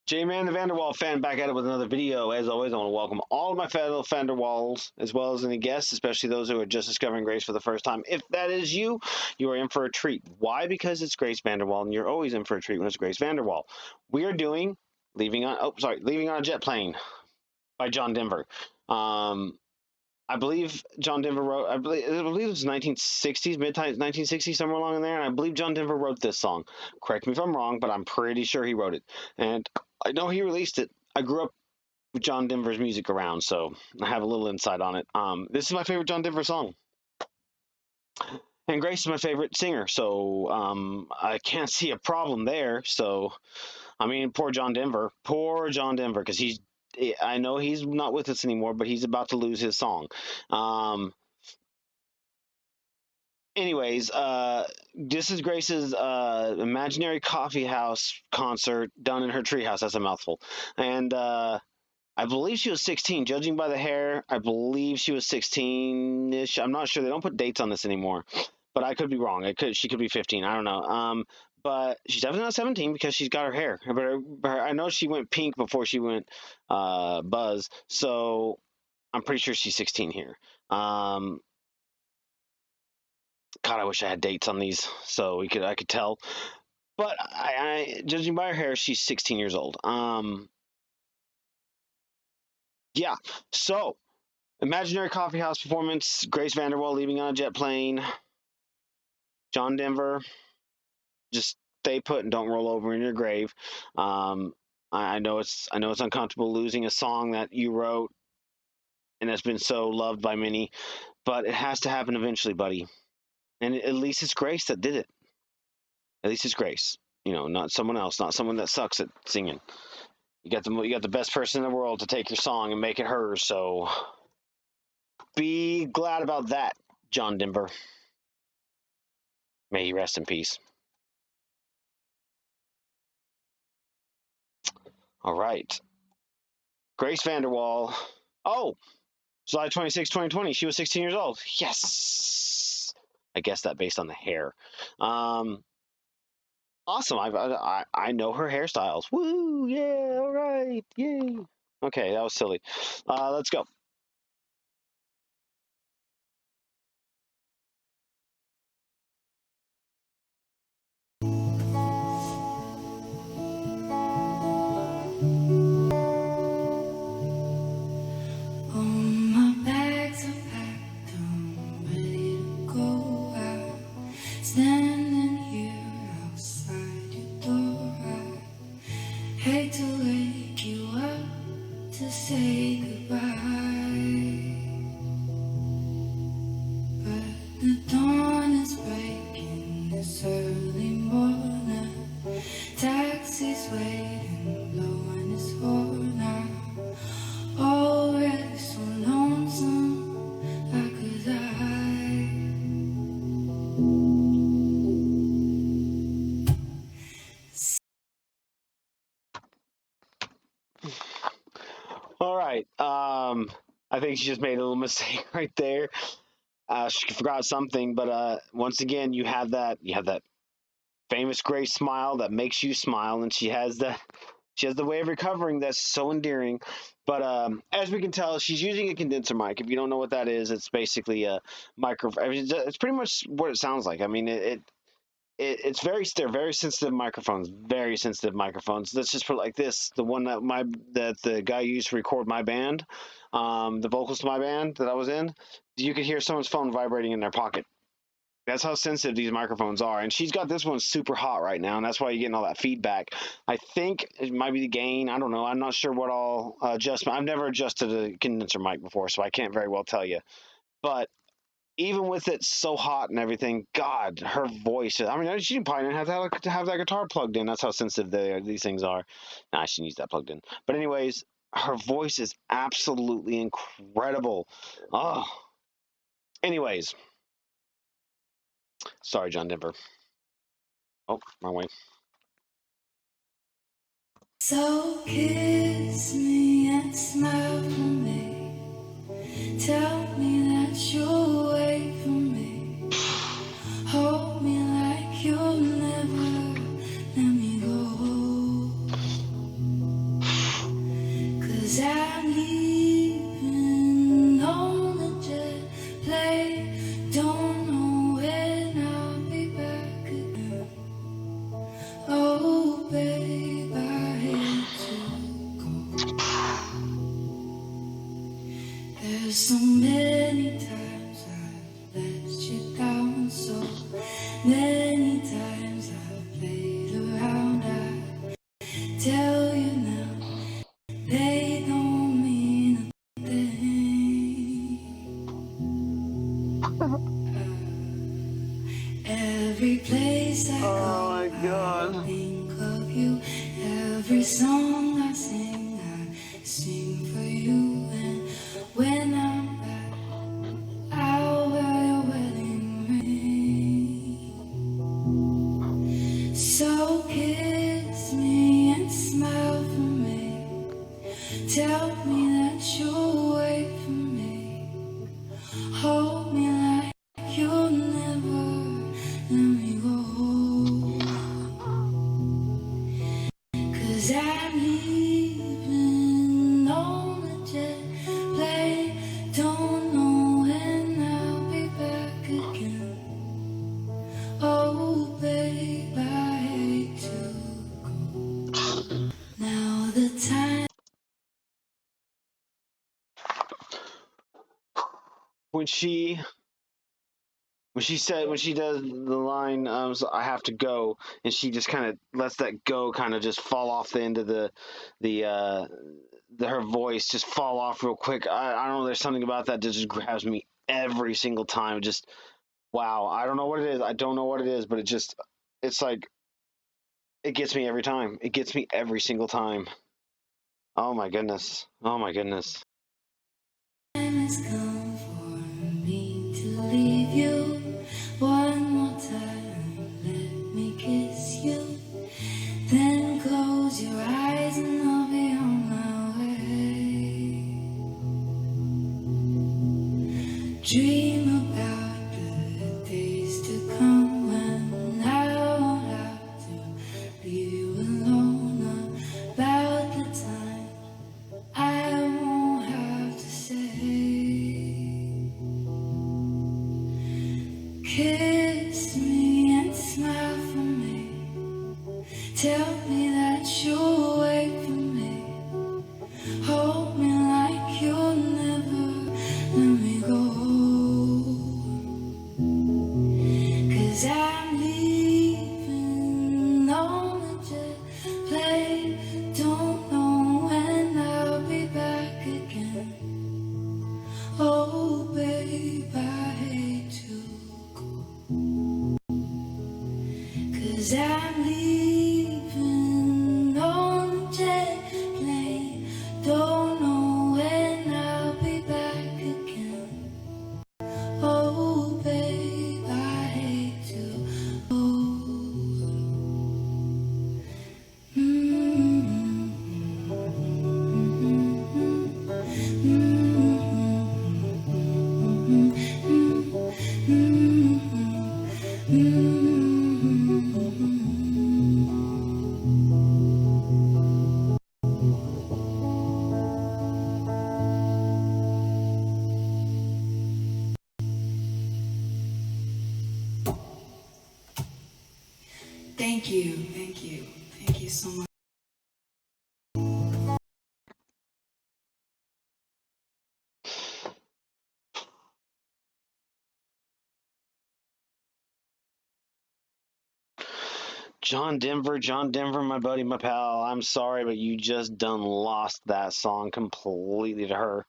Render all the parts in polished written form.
J-Man the Vanderwaal fan back at it with another video. As always, I want to welcome all of my fellow Vanderwaals, as well as any guests, especially those who are just discovering Grace for the first time. If that is you, you are in for a treat. Why? Because it's Grace Vanderwaal, and you're always in for a treat when it's Grace Vanderwaal. We are doing Leaving on a Jet Plane by John Denver. I believe John Denver wrote. I believe it was 1960s, mid 1960s, somewhere along in there. And I believe John Denver wrote this song. Correct me if I'm wrong, but I'm pretty sure he wrote it. And I know he released it. I grew up with John Denver's music around, so I have a little insight on it. This is my favorite John Denver song, and Grace is my favorite singer. So I can't see a problem there. So I mean, poor John Denver, because I know he's not with us anymore, but he's about to lose his song. Um, anyways, this is Grace's imaginary coffee house concert done in her treehouse. That's a mouthful. And I believe she was 16, judging by the hair. I believe she was 16-ish. I'm not sure. They don't put dates on this anymore, but I could be wrong. She could be 15. I don't know. But she's definitely not 17 because she's got her hair. But I know she went pink before she went buzz. So I'm pretty sure she's 16 here. God, I wish I had dates on these so I could tell. But judging by her hair, she's 16 years old. Yeah. So imaginary coffee house performance. Grace Vanderwaal leaving on a jet plane. John Denver, just stay put and don't roll over in your grave. I know it's uncomfortable losing a song that you wrote and has been so loved by many, but it has to happen eventually, buddy. And at least it's Grace that did it. At least it's Grace. Not someone else, not someone that sucks at singing. You got the best person in the world to take your song and make it hers. So be glad about that, John Denver. May he rest in peace. All right. Grace Vanderwaal. Oh, July 26, 2020. She was 16 years old. Yes. I guess that based on the hair. Um, awesome. I know her hairstyles. Woo! Yeah. All right. Yay. Okay, that was silly. Let's go. All my bags are packed, I'm ready to go out. Standing here outside your door, I hate to wake you up to say goodbye, but the dawn is breaking this early morning. Taxi's waiting, blowing his horn out. Already so lonesome, I could die. All right. I think she just made a little mistake right there. She forgot something, but once again, you have that famous Grace smile that makes you smile, and she has the way of recovering that's so endearing. But as we can tell, she's using a condenser mic. If you don't know what that is, it's basically a microphone. I mean, it's pretty much what it sounds like. I mean, they're very sensitive microphones, very sensitive microphones. Let's just put it like this: the one that the guy used to record my band, the vocals to my band that I was in, you could hear someone's phone vibrating in their pocket. That's how sensitive these microphones are. And she's got this one super hot right now, and that's why you're getting all that feedback. I think it might be the gain. I don't know. I'm not sure what all adjustment. I've never adjusted a condenser mic before, so I can't very well tell you. But even with it so hot and everything, God, her voice. I mean, she probably didn't have that guitar plugged in. That's how sensitive these things are. Nah, she needs that plugged in. But anyways, her voice is absolutely incredible. Oh, anyways, sorry, John Denver. Oh, wrong way. So kiss me and smile for me. Tell me that you'll wait for me. Hold me like you'll never let me go. tell you now, they don't mean a thing. Every place I Oh go, my I god. think of you. Every song I sing for you. And when I'm back, I'll wear your wedding ring. So kiss me and smile for me. Tell me that you'll wait for me. Hold me like you'll never let me go. 'Cause I'm leaving on a jet plane. Don't know when I'll be back again. Oh, babe, I hate to go. Now the time. When she when she does the line, so I have to go, and she just kind of lets that go, kind of just fall off the end of the her voice just fall off real quick. I don't know. There's something about that that just grabs me every single time. Just wow. I don't know what it is. I don't know what it is, but it's like it gets me every time. It gets me every single time. Oh my goodness. Oh my goodness. Time has come for me to leave you one more time. Let me kiss you. Then close your eyes and I'll be on my way. Dream about the days to come when I won't have to leave you alone. About the time I won't have to say. Kiss me and smile for me. Tell me that you'll wait for me. Hold me like you'll never let me go. 'Cause I'm leaving on a jet plane. Don't know when I'll be back again. Oh, babe, I hate to go. 'Cause I'm leaving on a jet plane. Don't know when I'll be back again. Oh, babe, I hate to go. Thank you, thank you, thank you so much. John Denver, my buddy, my pal. I'm sorry, but you just done lost that song completely to her.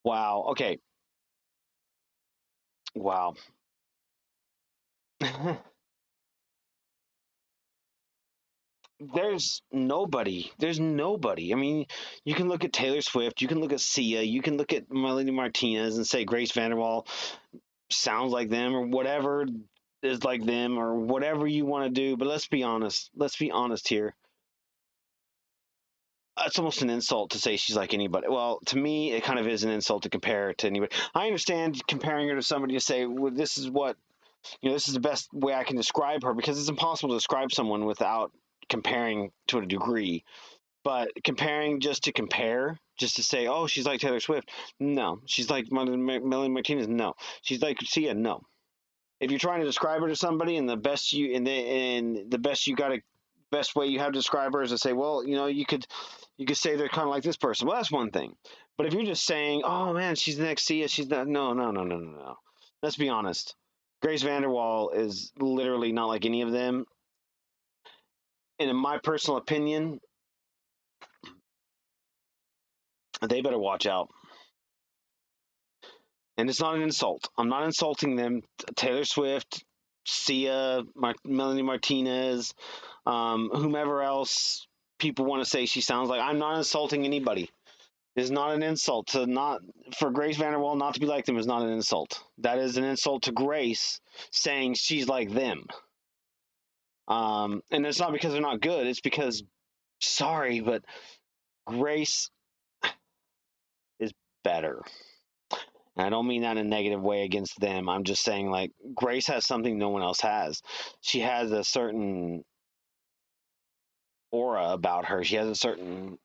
Wow. Okay. Wow. There's nobody. There's nobody. I mean, you can look at Taylor Swift, you can look at Sia, you can look at Melanie Martinez and say Grace Vanderwaal sounds like them or whatever is like them or whatever you want to do. But let's be honest. Let's be honest here. It's almost an insult to say she's like anybody. Well, to me, it kind of is an insult to compare her to anybody. I understand comparing her to somebody to say, well, this is what, this is the best way I can describe her because it's impossible to describe someone without comparing to a degree. But comparing just to compare, just to say, oh, she's like Taylor Swift. No. She's like Melanie Martinez. No. She's like Sia. No. If you're trying to describe her to somebody and the best you got to best way you have to describe her is to say, well, you could say they're kind of like this person. Well, that's one thing. But if you're just saying, oh man, she's the next Sia, she's not. No, no, no, no, no, no. Let's be honest. Grace Vanderwaal is literally not like any of them. And in my personal opinion, they better watch out. And it's not an insult. I'm not insulting them. Taylor Swift, Sia, Melanie Martinez, whomever else people want to say she sounds like. I'm not insulting anybody. It's not an insult to not for Grace Vanderwaal not to be like them is not an insult. That is an insult to Grace saying she's like them. And it's not because they're not good. It's because sorry, but Grace is better. And I don't mean that in a negative way against them. I'm just saying like Grace has something no one else has. She has a certain aura about her. She has a certain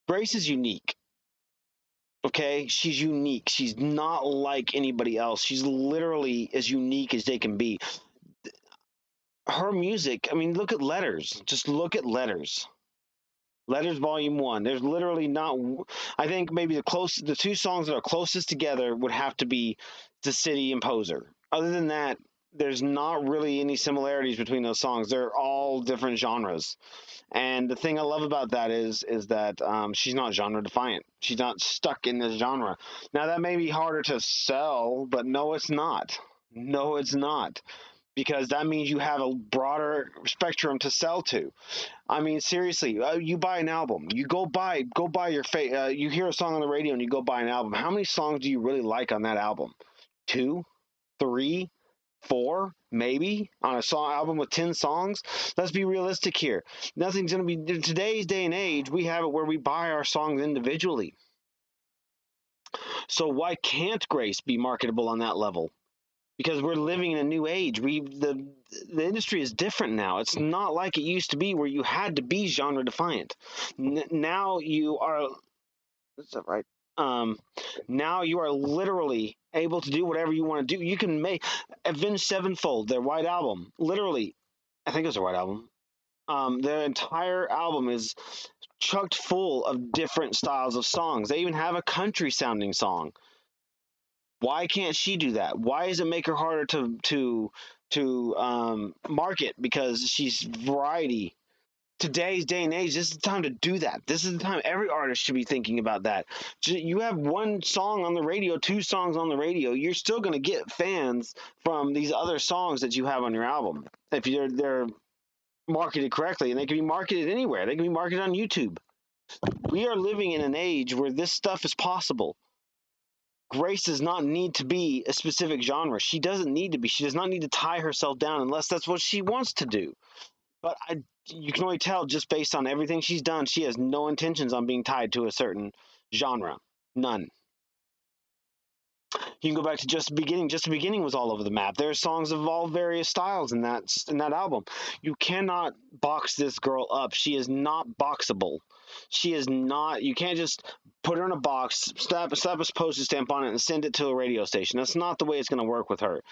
Grace is unique. Okay, she's unique. She's not like anybody else. She's literally as unique as they can be. Her music, I mean, look at Letters. Just look at Letters. Letters Volume 1. There's literally not I think maybe the two songs that are closest together would have to be The City and Poser. Other than that, there's not really any similarities between those songs. They're all different genres. And the thing I love about that is that she's not genre defiant. She's not stuck in this genre. Now that may be harder to sell, but no, it's not. No, it's not, because that means you have a broader spectrum to sell to. I mean, seriously, you buy an album, you go buy you hear a song on the radio and you go buy an album. How many songs do you really like on that album? Two, three, four, maybe on a song album with 10 songs. Let's be realistic here. Nothing's going to be in today's day and age. We have it where we buy our songs individually. So why can't Grace be marketable on that level? Because we're living in a new age. The industry is different now. It's not like it used to be where you had to be genre defiant. Now you are. Is that right? Um, Now you are literally able to do whatever you want to do. You can make Avenged Sevenfold, their White Album. Literally, I think it was their White Album. Their entire album is chucked full of different styles of songs. They even have a country sounding song. Why can't she do that? Why does it make her harder to market? Because she's variety. Today's day and age, this is the time to do that. This is the time every artist should be thinking about that. You have one song on the radio, two songs on the radio, you're still going to get fans from these other songs that you have on your album if they're marketed correctly, and they can be marketed anywhere. They can be marketed on YouTube. We are living in an age where this stuff is possible. Grace does not need to be a specific genre. She doesn't need to be. She does not need to tie herself down unless that's what she wants to do. But you can only tell just based on everything she's done, she has no intentions on being tied to a certain genre. None. You can go back to Just the Beginning. Just the Beginning was all over the map. There are songs of all various styles in that album. You cannot box this girl up. She is not boxable. She is not. You can't just put her in a box, slap a postage stamp on it, and send it to a radio station. That's not the way it's going to work with her.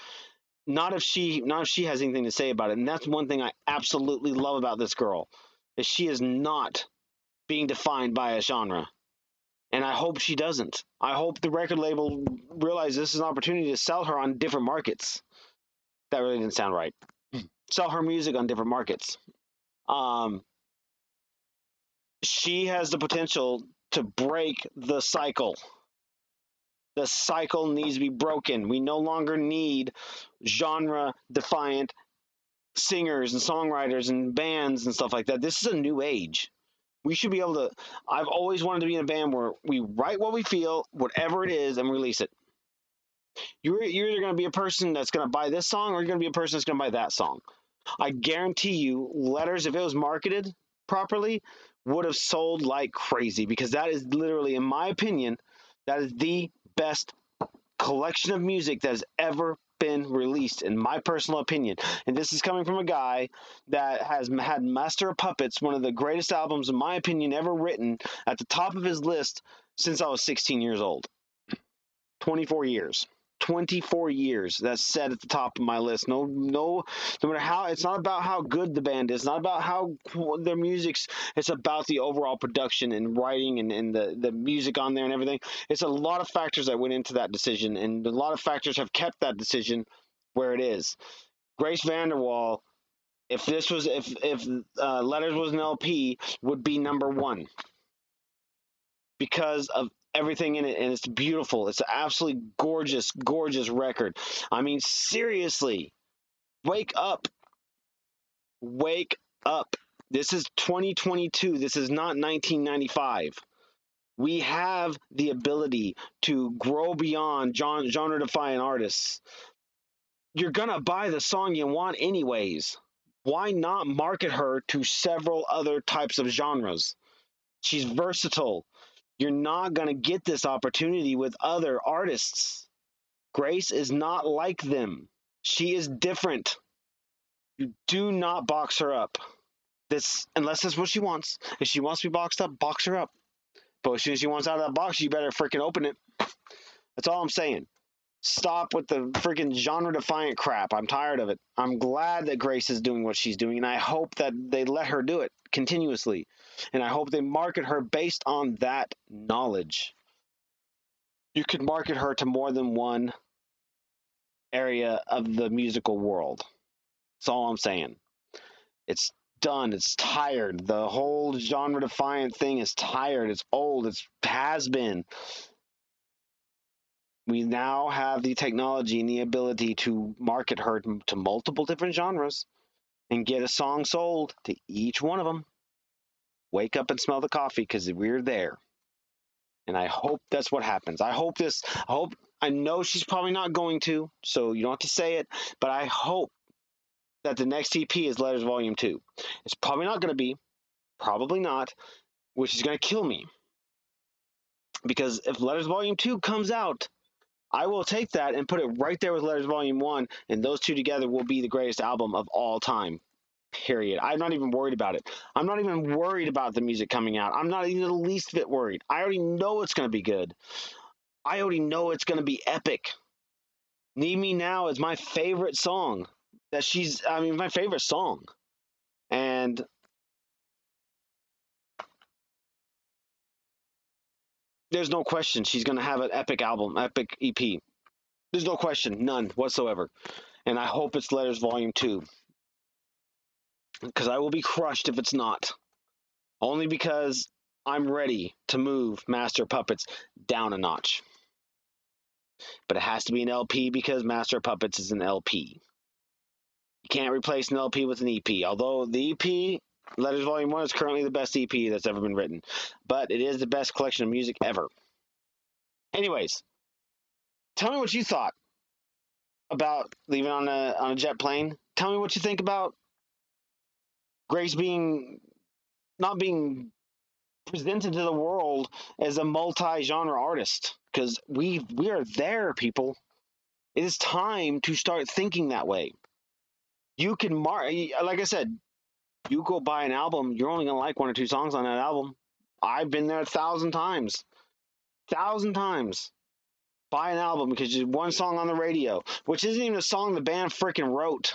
Not if she has anything to say about it. And that's one thing I absolutely love about this girl, is she is not being defined by a genre. And I hope she doesn't. I hope the record label realizes this is an opportunity to sell her on different markets. That really didn't sound right. Sell her music on different markets. Um, she has the potential to break the cycle. The cycle needs to be broken. We no longer need genre defiant singers and songwriters and bands and stuff like that. This is a new age. We should be able to. I've always wanted to be in a band where we write what we feel, whatever it is, and release it. You're either going to be a person that's going to buy this song, or you're going to be a person that's going to buy that song. I guarantee you, Letters, if it was marketed properly, would have sold like crazy, because that is literally, in my opinion, that is the best collection of music that has ever been released, in my personal opinion. And this is coming from a guy that has had Master of Puppets, one of the greatest albums, in my opinion, ever written, at the top of his list since I was 16 years old. 24 years. 24 years. That's set at the top of my list. No matter how, it's not about how good the band is, not about how their music's, it's about the overall production and writing and the music on there and everything. It's a lot of factors that went into that decision, and a lot of factors have kept that decision where it is. Grace Vanderwaal If Letters was an LP, would be number one because of everything in it, and it's beautiful. It's an absolutely gorgeous, gorgeous record. I mean, seriously, wake up, wake up. This is 2022. This is not 1995. We have the ability to grow beyond genre defying artists. You're gonna buy the song you want anyways. Why not market her to several other types of genres? She's versatile. You're not gonna get this opportunity with other artists. Grace is not like them. She is different. You do not box her up. This unless that's what she wants. If she wants to be boxed up, box her up. But as soon as she wants out of that box, you better freaking open it. That's all I'm saying. Stop with the freaking genre defiant crap. I'm tired of it. I'm glad that Grace is doing what she's doing, and I hope that they let her do it continuously. And I hope they market her based on that knowledge. You could market her to more than one area of the musical world. That's all I'm saying. It's done. It's tired. The whole genre defiant thing is tired. It's old. It's has been. We now have the technology and the ability to market her to multiple different genres and get a song sold to each one of them. Wake up and smell the coffee because we're there. And I hope that's what happens. I know she's probably not going to, so you don't have to say it, but I hope that the next EP is Letters Volume 2. It's probably not going to be, probably not, which is going to kill me. Because if Letters Volume 2 comes out, I will take that and put it right there with Letters Volume 1, and those two together will be the greatest album of all time. Period. I'm not even worried about it. I'm not even worried about the music coming out. I'm not even the least bit worried. I already know it's going to be good. I already know it's going to be epic. Need Me Now is my favorite song. My favorite song. And there's no question she's going to have an epic album, epic EP. There's no question, none whatsoever. And I hope it's Letters Volume 2. Because I will be crushed if it's not. Only because I'm ready to move Master Puppets down a notch. But it has to be an LP because Master Puppets is an LP. You can't replace an LP with an EP. Although the EP, Letters Volume 1, is currently the best EP that's ever been written. But it is the best collection of music ever. Anyways, tell me what you thought about leaving on a jet plane. Tell me what you think about Grace being not being presented to the world as a multi-genre artist, because we are there, people. It is time to start thinking that way. You can like I said, you go buy an album, you're only gonna like one or two songs on that album. I've been there 1,000 times, 1,000 times. Buy an album because you one song on the radio, which isn't even a song the band freaking wrote.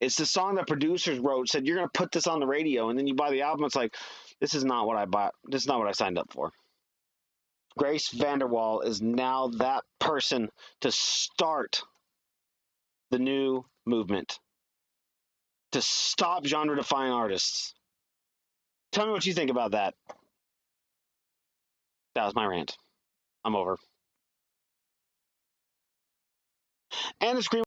It's the song that producers wrote, said you're gonna put this on the radio, and then you buy the album. It's like, this is not what I bought. This is not what I signed up for. Grace Vanderwaal is now that person to start the new movement, to stop genre defying artists. Tell me what you think about that. That was my rant. I'm over. And the screen